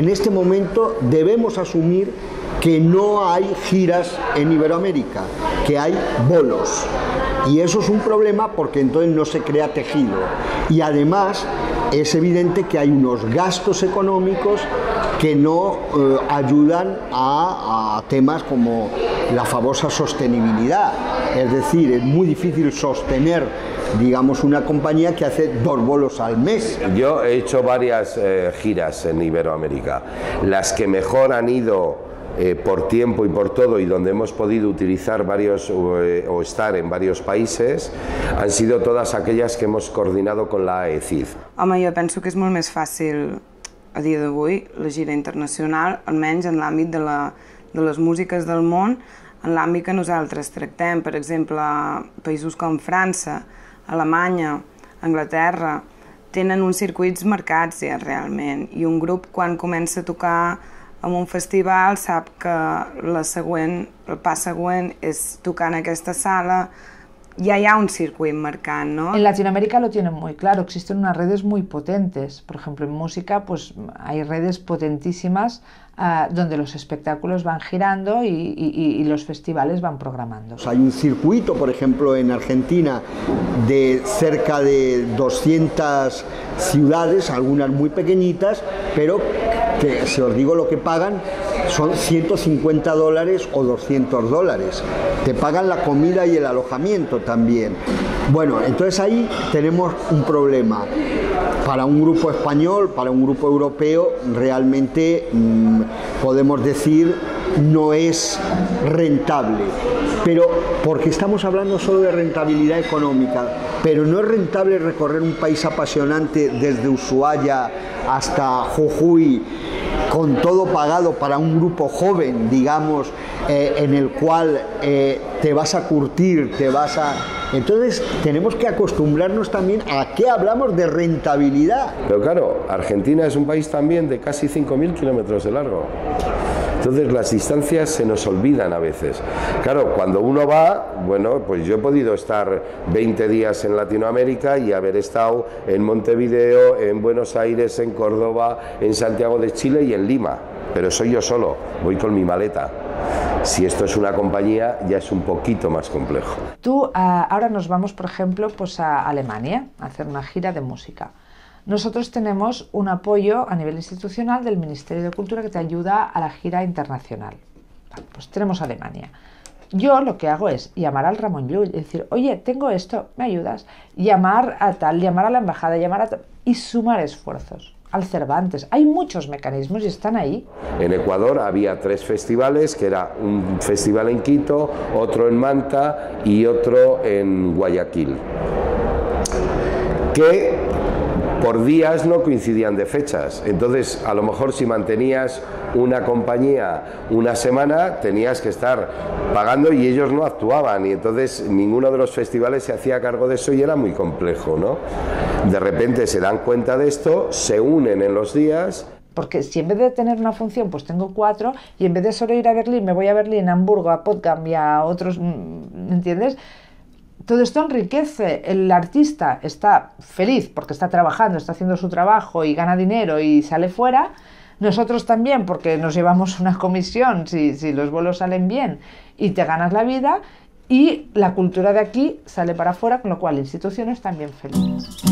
en este momento debemos asumir que no hay giras en Iberoamérica, que hay bolos. Y eso es un problema porque entonces no se crea tejido. Y además es evidente que hay unos gastos económicos que no ayudan a temas como la famosa sostenibilidad. Es decir, es muy difícil sostener, digamos, una compañía que hace 2 bolos al mes. Yo he hecho varias giras en Iberoamérica. Las que mejor han ido por tiempo y por todo, y donde hemos podido utilizar varios o estar en varios países, han sido todas aquelles que hemos coordinado con la AECID. Home, jo penso que és molt més fàcil a dia d'avui la gira internacional, almenys en l'àmbit de les músiques del món, en l'àmbit que nosaltres tractem. Per exemple, països com França, Alemanya, Anglaterra, tenen uns circuits marcats ja realment, i un grup quan comença a tocar en un festival sap que el pas següent és tocar en aquesta sala. Ya hay un circuito marcado, ¿no? En Latinoamérica lo tienen muy claro, existen unas redes muy potentes. Por ejemplo, en música pues hay redes potentísimas donde los espectáculos van girando y los festivales van programando. Hay un circuito, por ejemplo, en Argentina de cerca de 200 ciudades, algunas muy pequeñitas, pero que, si os digo lo que pagan, son $150 o $200. Te pagan la comida y el alojamiento también. Bueno, entonces ahí tenemos un problema. Para un grupo español, para un grupo europeo, realmente podemos decir no es rentable. Pero porque estamos hablando solo de rentabilidad económica, pero no es rentable recorrer un país apasionante desde Ushuaia hasta Jujuy, con todo pagado para un grupo joven, digamos, en el cual te vas a curtir, te vas a... Entonces tenemos que acostumbrarnos también a qué hablamos de rentabilidad. Pero claro, Argentina es un país también de casi 5.000 kilómetros de largo. Entonces las distancias se nos olvidan a veces. Claro, cuando uno va, bueno, pues yo he podido estar 20 días en Latinoamérica y haber estado en Montevideo, en Buenos Aires, en Córdoba, en Santiago de Chile y en Lima. Pero soy yo solo, voy con mi maleta. Si esto es una compañía, ya es un poquito más complejo. Ahora nos vamos, por ejemplo, pues a Alemania a hacer una gira de música. Nosotros tenemos un apoyo a nivel institucional del Ministerio de Cultura que te ayuda a la gira internacional. Vale, pues tenemos Alemania. Yo lo que hago es llamar al Ramon Llull y decir, oye, tengo esto, ¿me ayudas? Llamar a tal, llamar a la embajada, llamar a tal, y sumar esfuerzos. Al Cervantes. Hay muchos mecanismos y están ahí. En Ecuador había 3 festivales, que era un festival en Quito, otro en Manta y otro en Guayaquil, que por días no coincidían de fechas. Entonces, a lo mejor si mantenías una compañía una semana, tenías que estar pagando y ellos no actuaban, y entonces ninguno de los festivales se hacía cargo de eso y era muy complejo, ¿no? De repente se dan cuenta de esto, se unen en los días. Porque si en vez de tener una función, pues tengo 4, y en vez de solo ir a Berlín, me voy a Berlín, a Hamburgo, a Potsdam y a otros, ¿me entiendes? Todo esto enriquece, el artista está feliz porque está trabajando, está haciendo su trabajo y gana dinero y sale fuera, nosotros también porque nos llevamos una comisión si los vuelos salen bien y te ganas la vida, y la cultura de aquí sale para afuera, con lo cual instituciones también felices.